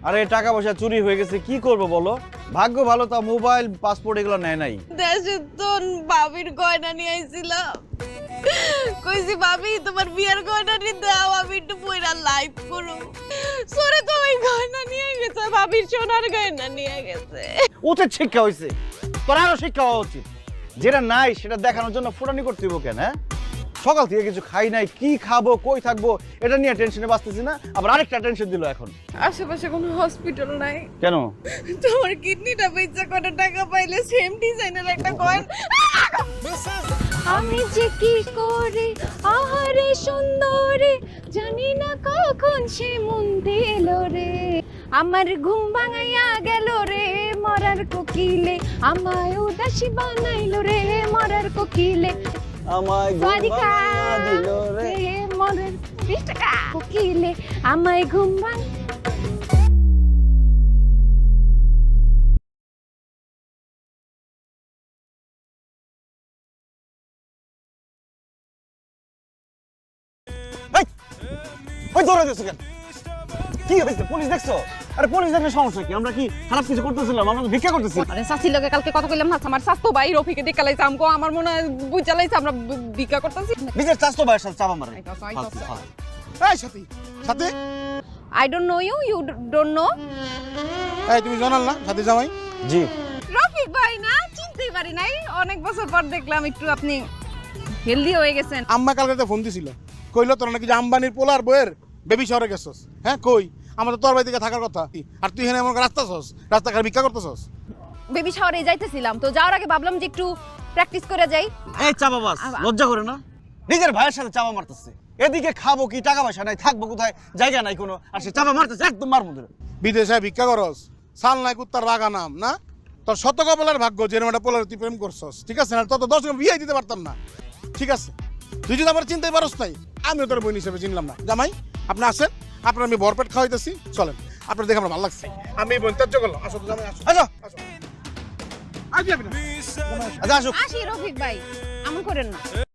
আরে টাকা পয়সা চুরি হয়ে গেছে, কি করব বলো? ভাগ্য ভালো, তা মোবাইল পাসপোর্ট এগুলো নেয় নাই। দেশে তো ভাবির গয়না নিয়ে আইছিলাম, কইছি ভাবি তোমার বিয়ার গয়না নিয়ে দাও, আমি একটু পয়রা লাইভ করো। সরে তো ওই গয়না নিয়ে গেছে, ভাবির সোনার গয়না নিয়ে গেছে। উচিত শিক্ষা হয়েছে, তোর আরো শিক্ষা হওয়া উচিত। যেটা নাই সেটা দেখানোর জন্য ফুটানি করতে হইব কেন? হ্যাঁ, সকাল থেকে কিছু খাই নাই, কি খাবো কই থাকবো এটা নিয়ে টেনশনে বাঁচতেছি না, আবার আরেকটা টেনশন দিল এখন। আশেপাশে কোনো হসপিটাল নাই? কেন? তোমার কিডনিটা বেচা কত টাকা পাইলে সেম ডিজাইনের একটা কয়েন। আমি যে কি করি আহারে সুন্দরে, জানি না কখন সে মন দিল রে, আমার ঘুম ভাঙাইয়া গেল রে মরার কোকিলে, আমায় উদাসী বানাইলো রে মরার কোকিলে, আমায় সারিকা দিল রে। মরার 20 টাকা কোকিলে, আমায় ঘুম ভাঙ। ওই দৌড়ে দিয়েছো কেন? কি হয়েছে? পুলিশ দেখছো? আরে পুলিশ দেখলে সমস্যা কি? আমরা কি খারাপ কিছু করতেছিলাম? আমরা তো ভিক্ষা করতেছি। আরে সাসি লগে কালকে কথা কইলাম না, আমার স্বাস্থ্য ভাই রফিকে দেখে লাইছে, আমকো আমার মনে হয় বুঝা লাইছে আমরা ভিক্ষা করতেছি। নিজের চাস্তো ভাইয়ের সাথে চাপা মারে। এই সাথী সাথী, I don't know you, you don't know. এই তুমি জানাল না সাথী জামাই? জি। রফিক ভাই না, চিনতেই পারি নাই, অনেক বছর পর দেখলাম একটু আপনি হেলদি হয়ে গেছেন। আম্মা কালকে ফোন দিছিল, কইলো তোর নাকি যে আম্বানির পোলার বইয়ের বেবি শহরে গেছস। হ্যাঁ কই, আমার তো তোর বাড়ি থেকে থাকার কথা, আর তুই এখানে এমন রাস্তা ছস, রাস্তা কার ভিক্ষা করতেছস। বেবি শাওয়ারে যাইতেছিলাম, তো যাওয়ার আগে ভাবলাম যে একটু প্র্যাকটিস করে যাই। এই চাপা বাস, লজ্জা করে না? নিজের ভাইয়ের সাথে চাপা মারতেছে। এদিকে খাবো কি, টাকা পয়সা নাই, থাকবো কোথায়, জায়গা নাই কোনো, আর সে চাপা মারতেছে একদম মারমু ধরে। বিদেশে ভিক্ষা করস, সাল নাই কুত্তার রাগা নাম না, তোর শত কপালের ভাগ্য যে একটা পোলার তুই প্রেম করছস, ঠিক আছে না? তত 10 বিয়ে দিতে পারতাম না, ঠিক আছে? তুই যদি আমার চিনতে পারস নাই, আমিও তোর বোন হিসেবে চিনলাম না। জামাই আপনি আসেন, আপনার আমি ভরপেট খাওয়াইতেছি, চলেন। আপনার দেখে আমার ভালো লাগছে, আমি বোন ত্যায্য করলাম। আসো তো জামাই, আসো আচ্ছা আসো। আজ যাবি না? আচ্ছা আসুক। আসি রফিক ভাই, এমন করেন না।